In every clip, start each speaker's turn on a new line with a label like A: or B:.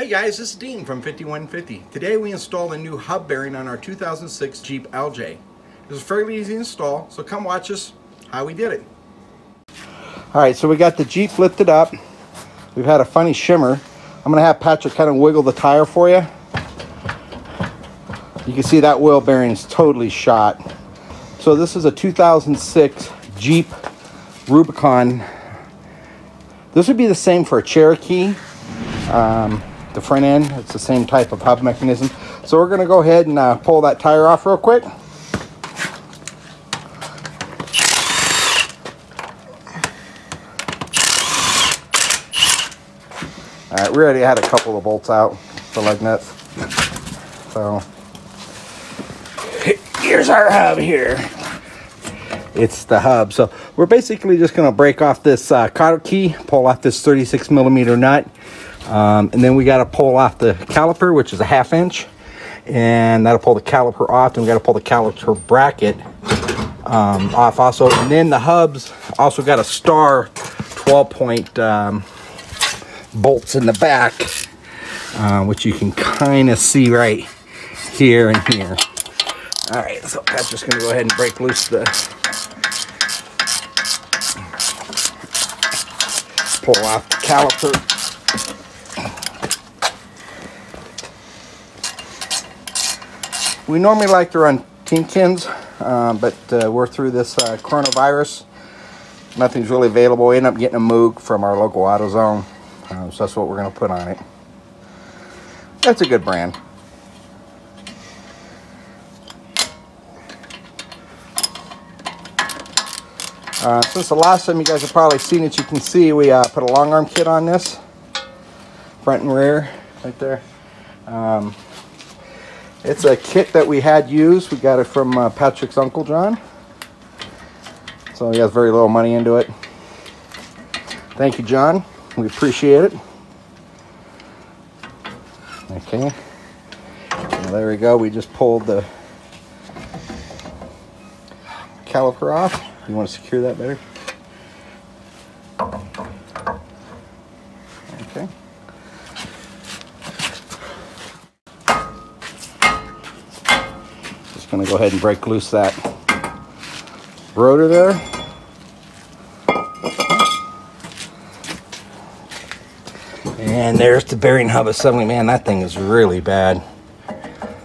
A: Hey guys, this is Dean from 5150. Today we installed a new hub bearing on our 2006 Jeep LJ. It was fairly easy to install, so come watch us how we did it. Alright, so we got the Jeep lifted up. We've had a funny shimmer. I'm going to have Patrick kind of wiggle the tire for you. You can see that wheel bearing is totally shot. So this is a 2006 Jeep Rubicon. This would be the same for a Cherokee. The front end, it's the same type of hub mechanism. So we're going to go ahead and pull that tire off real quick. Alright, we already had a couple of bolts out, the lug nuts. So here's our hub here. It's the hub. So we're basically just going to break off this cotter key, pull off this 36mm nut. And then we got to pull off the caliper, which is a 1/2 inch, and that'll pull the caliper off. And we got to pull the caliper bracket off also. And then the hubs also got a star 12-point bolts in the back, which you can kind of see right here and here. All right, so that's just going to go ahead and break loose the pull off the caliper. We normally like to run Tinkins, but we're through this coronavirus. Nothing's really available. We end up getting a Moog from our local AutoZone, so that's what we're going to put on it. That's a good brand. Since the last time you guys have probably seen it, you can see we put a long arm kit on this, front and rear, right there. It's a kit that we had used. We got it from Patrick's Uncle John. So he has very little money into it. Thank you, John. We appreciate it. Okay. Well, there we go. We just pulled the caliper off. You want to secure that better? Okay. Going to go ahead and break loose that rotor there. And there's the bearing hub assembly. Man, that thing is really bad.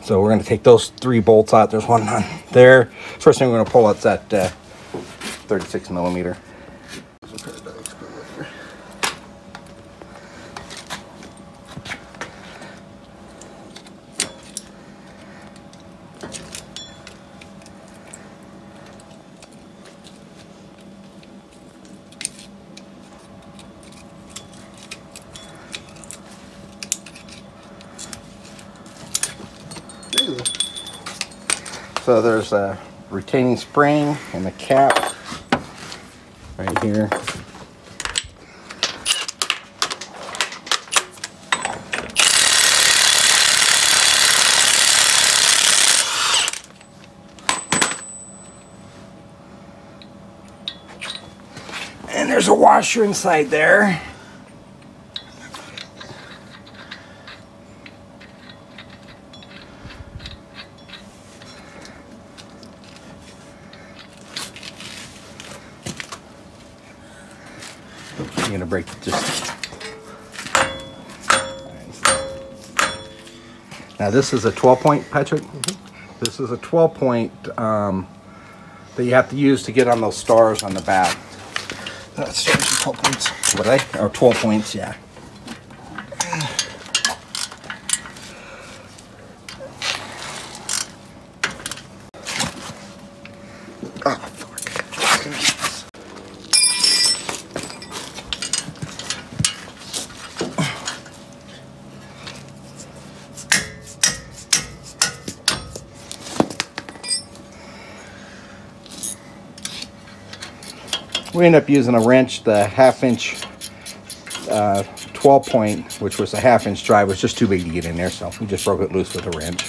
A: So we're going to take those 3 bolts out. There's one on there. First thing we're going to pull out is that 36mm. So there's a retaining spring and the cap right here. And there's a washer inside there. I'm going to break just... Now this is a 12-point, Patrick. This is a 12-point that you have to use to get on those stars on the back.
B: That's 12 points.
A: What, or 12 points, yeah. We end up using a wrench. The 1/2 inch 12-point, which was a 1/2 inch drive, was just too big to get in there, so we just broke it loose with a wrench.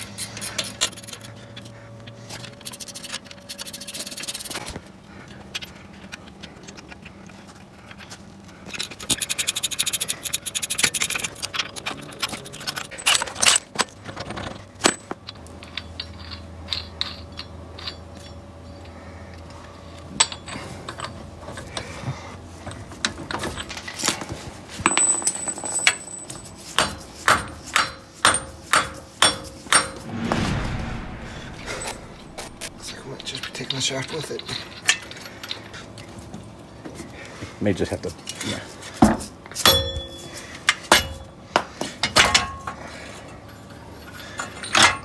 B: the shaft with it.
A: May just have to, yeah.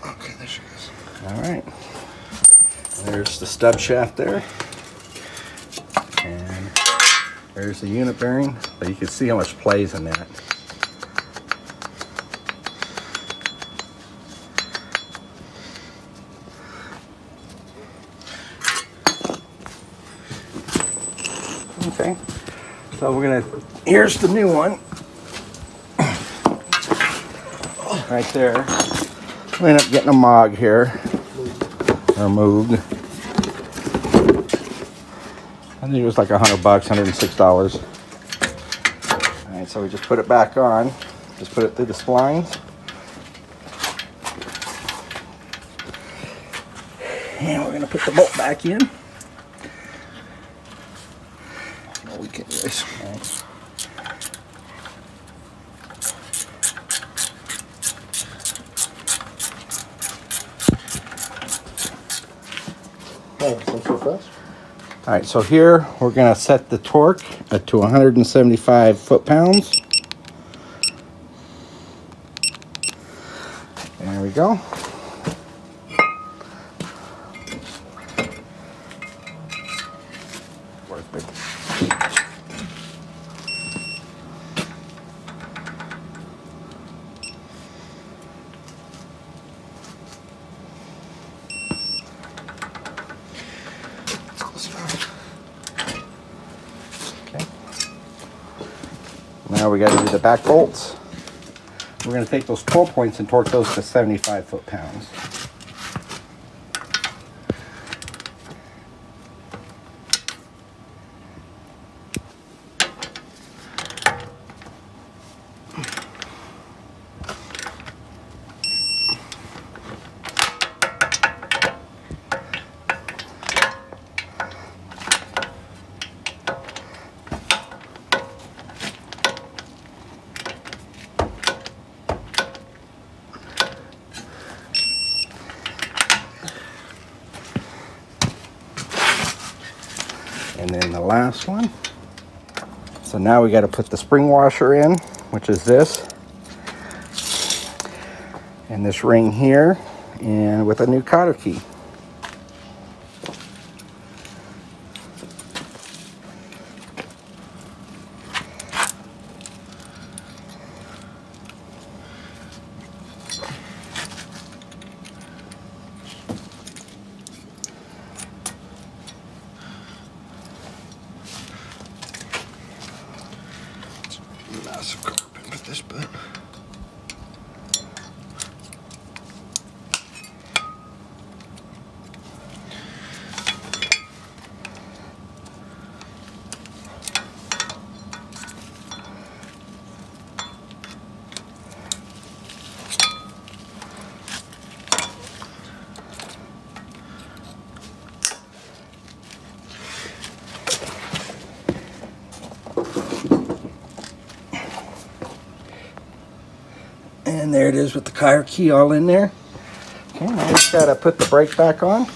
B: Okay, there she goes.
A: All right. There's the stub shaft there. And there's the unit bearing. But you can see how much plays in that. Okay. So we're gonna, here's the new one. Right there. We end up getting a mog here. Or moved. I think it was like $100, $106. All right, so we just put it back on. Just put it through the splines. And we're gonna put the bolt back in.
B: Oh, we can do this.
A: All right.
B: Oh, so fast?
A: All right, so here we're gonna set the torque to 175 foot-pounds. There we go. Perfect.
B: It's close enough.
A: Okay. Now we got to do the back bolts. We're going to take those 12 points and torque those to 75 foot-pounds. And then the last one. So now we got to put the spring washer in, which is this. And this ring here, and with a new cotter key.
B: Massive carpet with this bit.
A: And there it is with the cotter key all in there. Okay, now we just gotta put the brake back on.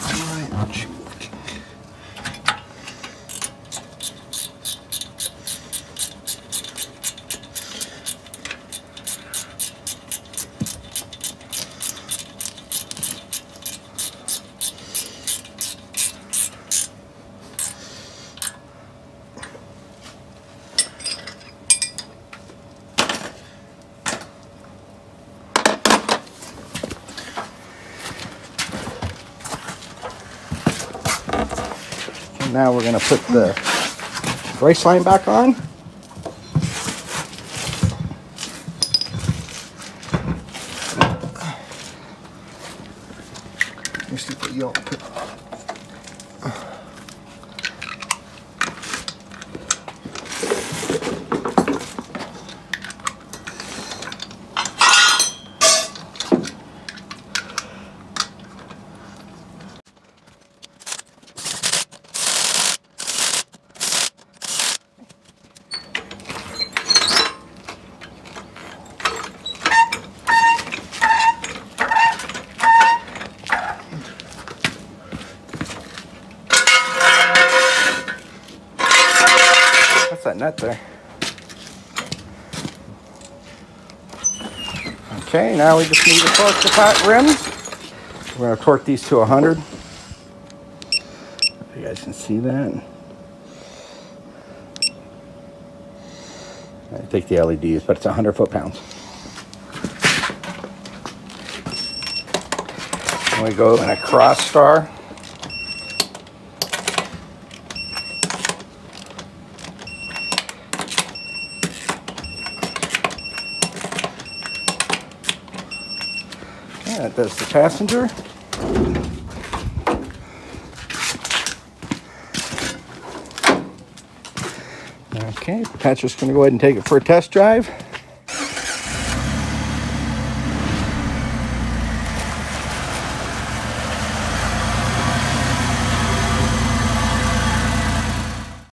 B: Alright.
A: Now we're gonna put the brace line back on.
B: You see what you put.
A: that nut there. Okay, now we just need to torque the pot rims. We're going to torque these to 100. If you guys can see that. I take the LEDs, but it's 100 foot-pounds. And we go in a cross star. Okay, that does the passenger. Okay, Patrick's going to go ahead and take it for a test drive.